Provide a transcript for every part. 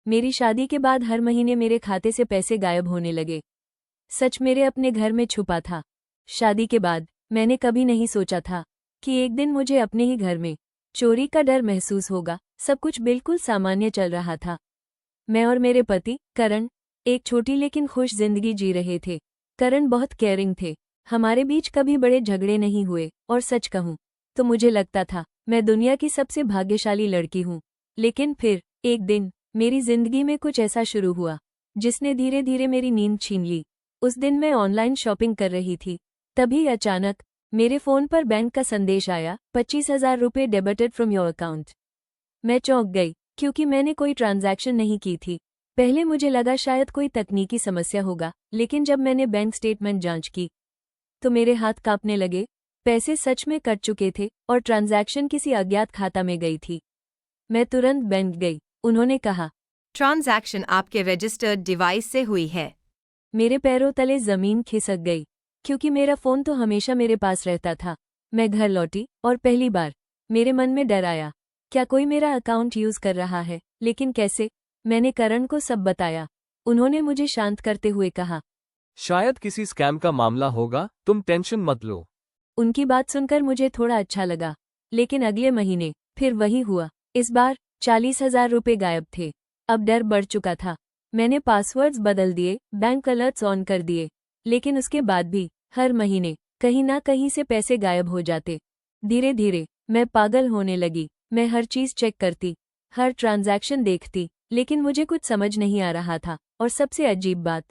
मेरी शादी के बाद हर महीने मेरे खाते से पैसे गायब होने लगे। सच मेरे अपने घर में छुपा था। शादी के बाद मैंने कभी नहीं सोचा था कि एक दिन मुझे अपने ही घर में चोरी का डर महसूस होगा। सब कुछ बिल्कुल सामान्य चल रहा था। मैं और मेरे पति करण एक छोटी लेकिन खुश जिंदगी जी रहे थे। करण बहुत केयरिंग थे। हमारे बीच कभी बड़े झगड़े नहीं हुए और सच कहूं तो मुझे लगता था मैं दुनिया की सबसे भाग्यशाली लड़की हूं। लेकिन फिर एक दिन मेरी जिंदगी में कुछ ऐसा शुरू हुआ जिसने धीरे धीरे मेरी नींद छीन ली। उस दिन मैं ऑनलाइन शॉपिंग कर रही थी। तभी अचानक मेरे फोन पर बैंक का संदेश आया, 25,000 रुपये डेबिटेड फ्रॉम योर अकाउंट। मैं चौंक गई क्योंकि मैंने कोई ट्रांजैक्शन नहीं की थी। पहले मुझे लगा शायद कोई तकनीकी समस्या होगा, लेकिन जब मैंने बैंक स्टेटमेंट जांच की तो मेरे हाथ कांपने लगे। पैसे सच में कट चुके थे और ट्रांजैक्शन किसी अज्ञात खाता में गई थी। मैं तुरंत बैंक गई। उन्होंने कहा, ट्रांजैक्शन आपके रजिस्टर्ड डिवाइस से हुई है। मेरे पैरों तले जमीन खिसक गई क्योंकि मेरा फोन तो हमेशा मेरे पास रहता था। मैं घर लौटी और पहली बार मेरे मन में डर आया, क्या कोई मेरा अकाउंट यूज कर रहा है? लेकिन कैसे? मैंने करण को सब बताया। उन्होंने मुझे शांत करते हुए कहा, शायद किसी स्कैम का मामला होगा, तुम टेंशन मत लो। उनकी बात सुनकर मुझे थोड़ा अच्छा लगा। लेकिन अगले महीने फिर वही हुआ। इस बार 40,000 रुपये गायब थे। अब डर बढ़ चुका था। मैंने पासवर्ड्स बदल दिए, बैंक अलर्ट्स ऑन कर दिए, लेकिन उसके बाद भी हर महीने कहीं ना कहीं से पैसे गायब हो जाते। धीरे धीरे मैं पागल होने लगी। मैं हर चीज चेक करती, हर ट्रांजैक्शन देखती, लेकिन मुझे कुछ समझ नहीं आ रहा था। और सबसे अजीब बात,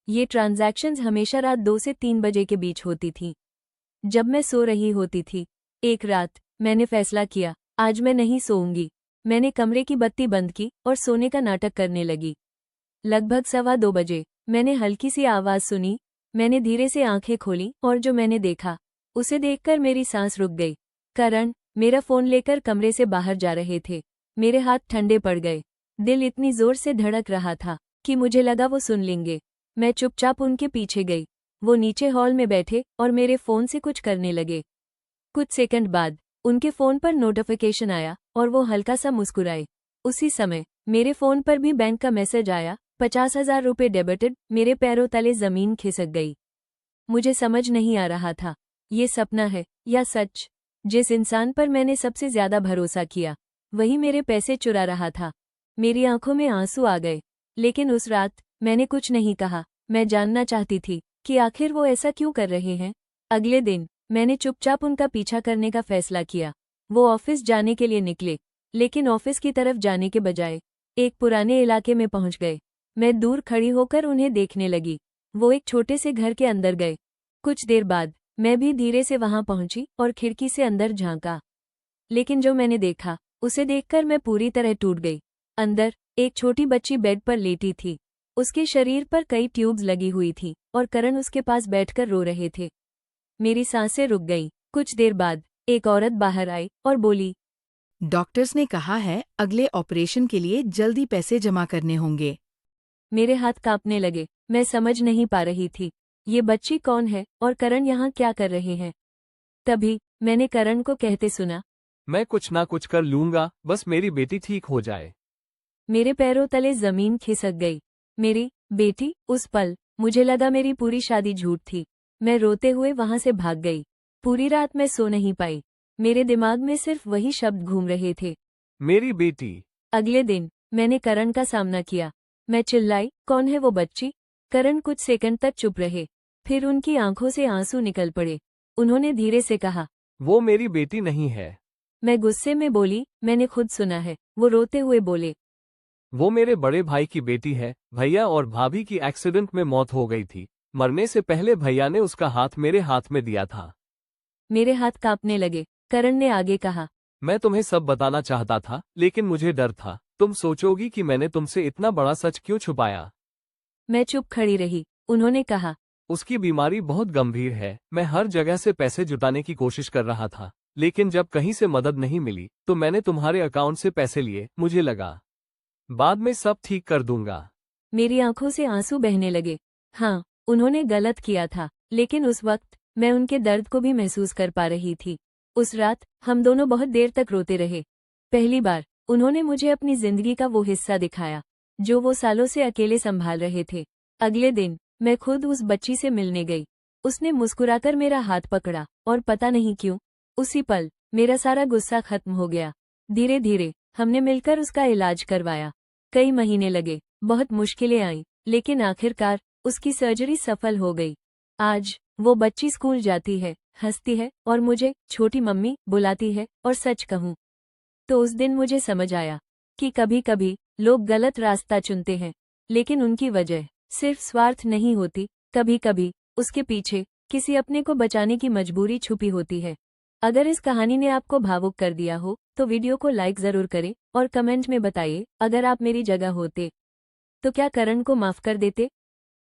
ये ट्रांजैक्शंस हमेशा रात 2 से 3 बजे के बीच होती थीं, जब मैं सो रही होती थी। एक रात मैंने फैसला किया, आज मैं नहीं सोऊंगी। मैंने कमरे की बत्ती बंद की और सोने का नाटक करने लगी। लगभग 1:15 बजे मैंने हल्की सी आवाज सुनी। मैंने धीरे से आंखें खोली और जो मैंने देखा उसे देखकर मेरी सांस रुक गई। करण मेरा फोन लेकर कमरे से बाहर जा रहे थे। मेरे हाथ ठंडे पड़ गए। दिल इतनी जोर से धड़क रहा था कि मुझे लगा वो सुन लेंगे। मैं चुपचाप उनके पीछे गई। वो नीचे हॉल में बैठे और मेरे फोन से कुछ करने लगे। कुछ सेकंड बाद उनके फोन पर नोटिफिकेशन आया और वो हल्का सा मुस्कुराए। उसी समय मेरे फोन पर भी बैंक का मैसेज आया, 50,000 रुपये डेबिटेड। मेरे पैरों तले जमीन खिसक गई। मुझे समझ नहीं आ रहा था ये सपना है या सच। जिस इंसान पर मैंने सबसे ज्यादा भरोसा किया वही मेरे पैसे चुरा रहा था। मेरी आंखों में आंसू आ गए। लेकिन उस रात मैंने कुछ नहीं कहा। मैं जानना चाहती थी कि आखिर वो ऐसा क्यों कर रहे हैं। अगले दिन मैंने चुपचाप उनका पीछा करने का फैसला किया। वो ऑफिस जाने के लिए निकले, लेकिन ऑफिस की तरफ जाने के बजाय एक पुराने इलाके में पहुंच गए। मैं दूर खड़ी होकर उन्हें देखने लगी। वो एक छोटे से घर के अंदर गए। कुछ देर बाद मैं भी धीरे से वहां पहुंची और खिड़की से अंदर झांका। लेकिन जो मैंने देखा उसे देखकर मैं पूरी तरह टूट गई। अंदर एक छोटी बच्ची बेड पर लेटी थी। उसके शरीर पर कई ट्यूब्स लगी हुई थी और करण उसके पास बैठकर रो रहे थे। मेरी सांसें रुक गईं। कुछ देर बाद एक औरत बाहर आई और बोली, डॉक्टर्स ने कहा है अगले ऑपरेशन के लिए जल्दी पैसे जमा करने होंगे। मेरे हाथ कांपने लगे। मैं समझ नहीं पा रही थी ये बच्ची कौन है और करण यहाँ क्या कर रहे हैं। तभी मैंने करण को कहते सुना, मैं कुछ ना कुछ कर लूंगा, बस मेरी बेटी ठीक हो जाए। मेरे पैरों तले जमीन खिसक गई। मेरी बेटी? उस पल मुझे लगा मेरी पूरी शादी झूठ थी। मैं रोते हुए वहां से भाग गई। पूरी रात मैं सो नहीं पाई। मेरे दिमाग में सिर्फ वही शब्द घूम रहे थे, मेरी बेटी। अगले दिन मैंने करण का सामना किया। मैं चिल्लाई, कौन है वो बच्ची? करण कुछ सेकंड तक चुप रहे, फिर उनकी आंखों से आंसू निकल पड़े। उन्होंने धीरे से कहा, वो मेरी बेटी नहीं है। मैं गुस्से में बोली, मैंने खुद सुना है। वो रोते हुए बोले, वो मेरे बड़े भाई की बेटी है। भैया और भाभी की एक्सीडेंट में मौत हो गई थी। मरने से पहले भैया ने उसका हाथ मेरे हाथ में दिया था। मेरे हाथ कांपने लगे। करण ने आगे कहा, मैं तुम्हें सब बताना चाहता था, लेकिन मुझे डर था तुम सोचोगी कि मैंने तुमसे इतना बड़ा सच क्यों छुपाया। मैं चुप खड़ी रही। उन्होंने कहा, उसकी बीमारी बहुत गंभीर है। मैं हर जगह से पैसे जुटाने की कोशिश कर रहा था, लेकिन जब कहीं से मदद नहीं मिली तो मैंने तुम्हारे अकाउंट से पैसे लिए। मुझे लगा बाद में सब ठीक कर दूंगा। मेरी आंखों से आंसू बहने लगे। हाँ, उन्होंने गलत किया था, लेकिन उस वक्त मैं उनके दर्द को भी महसूस कर पा रही थी। उस रात हम दोनों बहुत देर तक रोते रहे। पहली बार उन्होंने मुझे अपनी जिंदगी का वो हिस्सा दिखाया जो वो सालों से अकेले संभाल रहे थे। अगले दिन मैं खुद उस बच्ची से मिलने गई। उसने मुस्कुराकर मेरा हाथ पकड़ा और पता नहीं क्यों उसी पल मेरा सारा गुस्सा खत्म हो गया। धीरे धीरे हमने मिलकर उसका इलाज करवाया। कई महीने लगे, बहुत मुश्किलें आईं, लेकिन आखिरकार उसकी सर्जरी सफल हो गई। आज वो बच्ची स्कूल जाती है, हंसती है और मुझे छोटी मम्मी बुलाती है। और सच कहूँ तो उस दिन मुझे समझ आया कि कभी कभी लोग गलत रास्ता चुनते हैं, लेकिन उनकी वजह सिर्फ स्वार्थ नहीं होती। कभी कभी उसके पीछे किसी अपने को बचाने की मजबूरी छुपी होती है। अगर इस कहानी ने आपको भावुक कर दिया हो तो वीडियो को लाइक जरूर करें और कमेंट में बताइए, अगर आप मेरी जगह होते तो क्या करण को माफ कर देते।